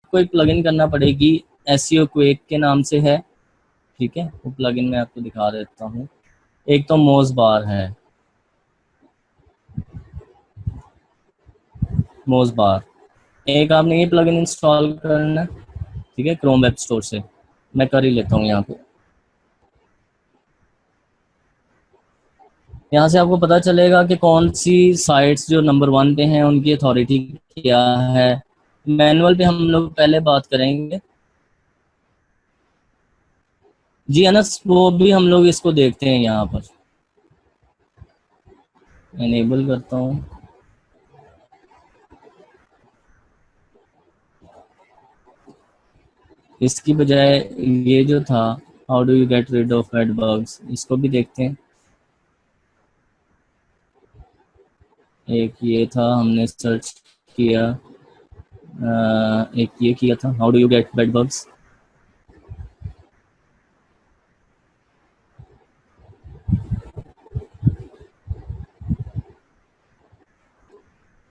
आपको एक प्लगइन करना पड़ेगी, एसईओ क्वेक के नाम से है, ठीक है। वो प्लगइन मैं आपको दिखा देता हूँ। एक तो मोज बार है, मोज बार। एक आपने ये प्लगइन इंस्टॉल करना है, ठीक है, क्रोम वेब स्टोर से। मैं कर ही लेता हूँ यहाँ पे। यहाँ से आपको पता चलेगा कि कौन सी साइट्स जो नंबर 1 पे हैं उनकी अथॉरिटी क्या है। मैनुअल पे हम लोग पहले बात करेंगे। जी अनस, वो भी हम लोग इसको देखते हैं। यहाँ पर इनेबल करता हूँ। इसकी बजाय ये जो था, how do you get rid of bad bugs, इसको भी देखते हैं। एक ये था, हमने सर्च किया। एक ये किया था, how do you gate bad bugs.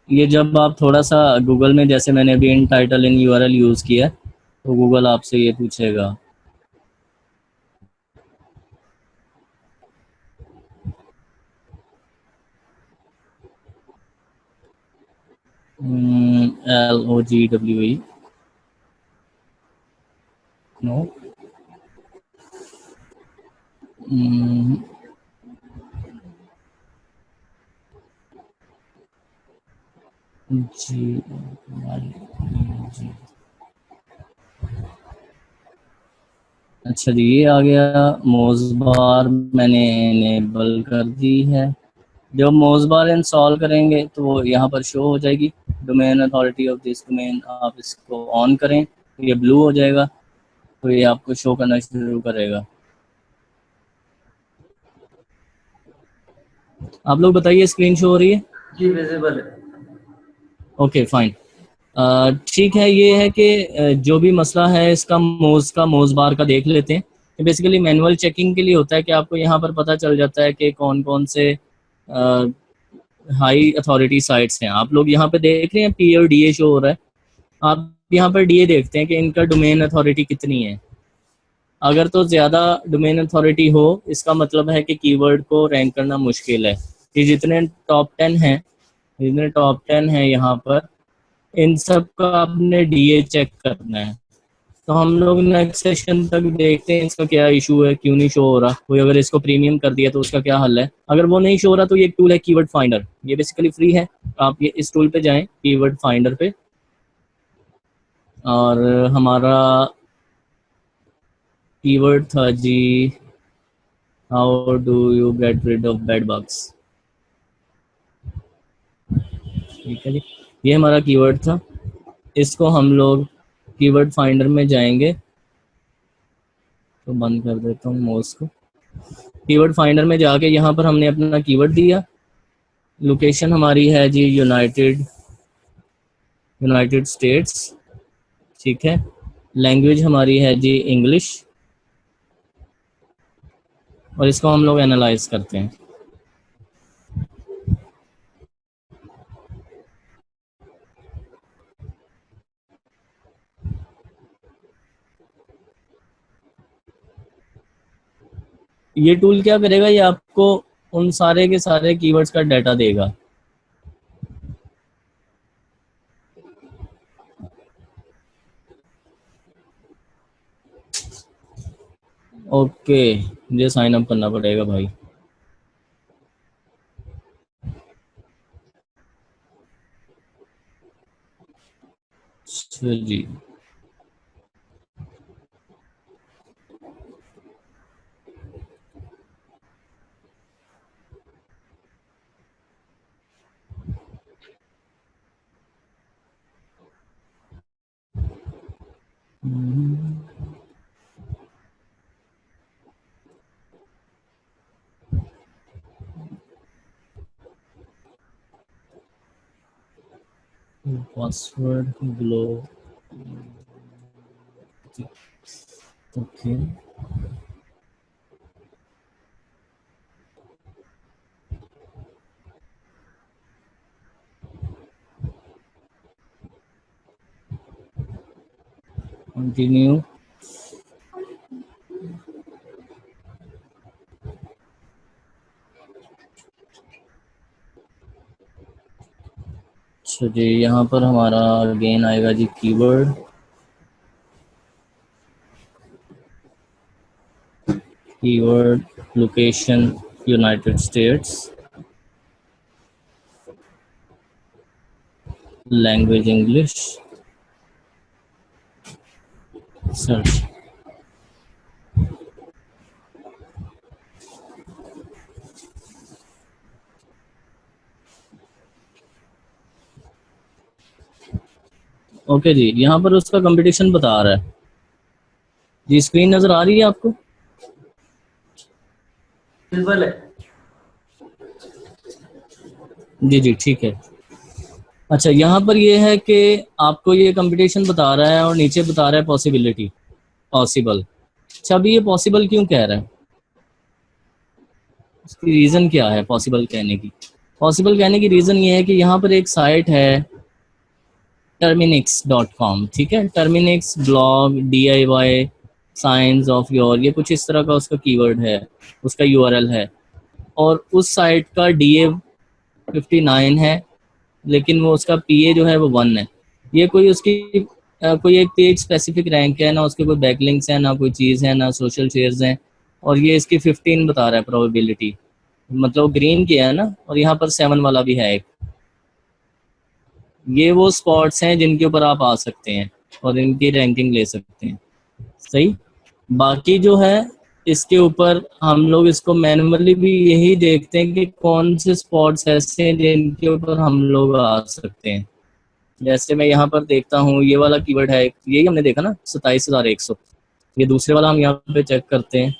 ये जब आप थोड़ा सा गूगल में, जैसे मैंने अभी इन टाइटल इन यूआरएल यूज़ किया, तो गूगल आपसे ये पूछेगा। LOGWE, no. जी जी, अच्छा जी, ये आ गया। मोज़बार मैंने इनेबल कर दी है। जब मोज़बार इंस्टॉल करेंगे तो वो यहाँ पर शो हो जाएगी, domain authority of this domain. आप इसको ऑन करें तो ये ब्लू हो जाएगा, तो ये आपको शो करना शुरू करेगा। आप लोग बताइए, स्क्रीन शो हो रही है? जी विजिबल है। Okay fine. ठीक है, ये है कि जो भी मसला है इसका मोज़ बार का देख लेते हैं। तो बेसिकली मैनुअल चेकिंग के लिए होता है कि आपको यहाँ पर पता चल जाता है कि कौन कौन से हाई अथॉरिटी साइट्स हैं। आप लोग यहाँ पे देख रहे हैं पी और डी ए शो हो रहा है। आप यहाँ पर डी ए देखते हैं कि इनका डोमेन अथॉरिटी कितनी है। अगर तो ज़्यादा डोमेन अथॉरिटी हो, इसका मतलब है कि कीवर्ड को रैंक करना मुश्किल है। कि जितने टॉप 10 हैं यहाँ पर, इन सब का आपने डीए चेक करना है। तो हम लोग नेक्स्ट सेशन तक देखते हैं इसका क्या इशू है, क्यों नहीं शो हो रहा। कोई अगर इसको प्रीमियम कर दिया तो उसका क्या हल है। अगर वो नहीं शो हो रहा तो ये एक टूल है कीवर्ड फाइंडर, ये बेसिकली फ्री है। आप ये इस टूल पे जाएं, कीवर्ड फाइंडर पे, और हमारा कीवर्ड था जी, how do you get rid of bad bugs. ठीक है जी, ये हमारा कीवर्ड था। इसको हम लोग कीवर्ड फाइंडर में जाएंगे, तो बंद कर देता हूँ माउस को। कीवर्ड फाइंडर में जाके यहाँ पर हमने अपना कीवर्ड दिया। लोकेशन हमारी है जी यूनाइटेड स्टेट्स, ठीक है। लैंग्वेज हमारी है जी इंग्लिश, और इसको हम लोग एनालाइज करते हैं। ये टूल क्या करेगा, ये आपको उन सारे के सारे कीवर्ड्स का डाटा देगा। ओके, मुझे साइन अप करना पड़ेगा भाई। जी, पासवर्ड ग्लो, ओके। कंटिन्यू। अच्छा जी, यहाँ पर हमारा अगेन आएगा जी keyword, keyword location United States, language English, search. Okay जी, यहाँ पर उसका कंपटीशन बता रहा है जी। स्क्रीन नजर आ रही है आपको? विजुअल है। जी जी ठीक है। अच्छा, यहाँ पर ये है कि आपको ये कंपटीशन बता रहा है और नीचे बता रहा है पॉसिबिलिटी, पॉसिबल। अच्छा, अभी ये पॉसिबल क्यों कह रहा है? उसकी रीज़न क्या है पॉसिबल कहने की? पॉसिबल कहने की रीज़न ये है कि यहाँ पर एक साइट है terminix.com, ठीक है। terminix blog DIY science of your, ये कुछ इस तरह का उसका कीवर्ड है, उसका URL है। और उस साइट का DA 59 है, लेकिन वो उसका PA जो है वो 1 है। ये कोई उसकी कोई एक पेज स्पेसिफिक रैंक है ना, उसके कोई बैकलिंक्स है ना, कोई चीज़ है ना, सोशल शेयर्स हैं। और ये इसकी 15 बता रहा है प्रोबेबिलिटी, मतलब ग्रीन किया है ना, और यहाँ पर 7 वाला भी है एक। ये वो स्पॉट्स हैं जिनके ऊपर आप आ सकते हैं और इनकी रैंकिंग ले सकते हैं, सही। बाकी जो है इसके ऊपर हम लोग इसको मैनुअली भी यही देखते हैं कि कौन से स्पॉट्स ऐसे हैं जिनके ऊपर हम लोग आ सकते हैं। जैसे मैं यहाँ पर देखता हूँ, ये वाला कीवर्ड है, यही हमने देखा ना 27,100। ये दूसरे वाला हम यहाँ पे चेक करते हैं,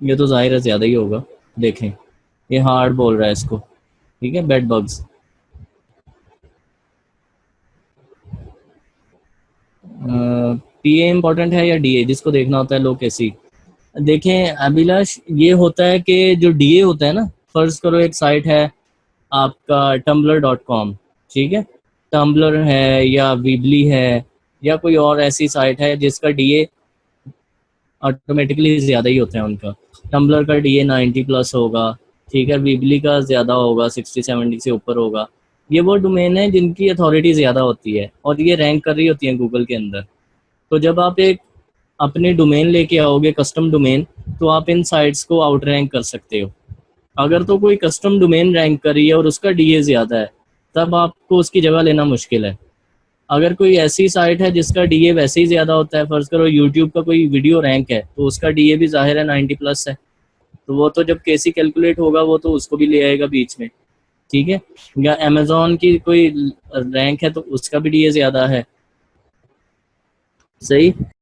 ये तो जाहिर है ज़्यादा ही होगा। देखें, ये हार्ड बोल रहा है इसको, ठीक है, बेड बग्स। PA इम्पोर्टेंट है या DA, जिसको देखना होता है लो कैसी। देखें अभिलाष, ये होता है कि जो DA होता है ना, फर्ज करो एक साइट है आपका tumblr.com, ठीक है, टम्बलर है या वीबली है या कोई और ऐसी साइट है जिसका DA ऑटोमेटिकली ज़्यादा ही होता है उनका। टम्बलर का DA 90+ होगा, ठीक है, वीबली का ज़्यादा होगा, 60-70 से ऊपर होगा। ये वो डोमेन है जिनकी अथॉरिटी ज़्यादा होती है और ये रैंक कर रही होती है गूगल के अंदर। तो जब आप एक अपने डोमेन लेके आओगे, कस्टम डोमेन, तो आप इन साइट्स को आउट रैंक कर सकते हो। अगर तो कोई कस्टम डोमेन रैंक कर रही है और उसका DA ज़्यादा है, तब आपको उसकी जगह लेना मुश्किल है। अगर कोई ऐसी साइट है जिसका DA वैसे ही ज़्यादा होता है, फर्ज करो यूट्यूब का कोई वीडियो रैंक है, तो उसका DA भी जाहिर है 90+ है, तो वो तो जब केसी कैलकुलेट होगा वो तो उसको भी ले आएगा बीच में, ठीक है। या अमेजोन की कोई रैंक है तो उसका भी DA ज़्यादा है, सही।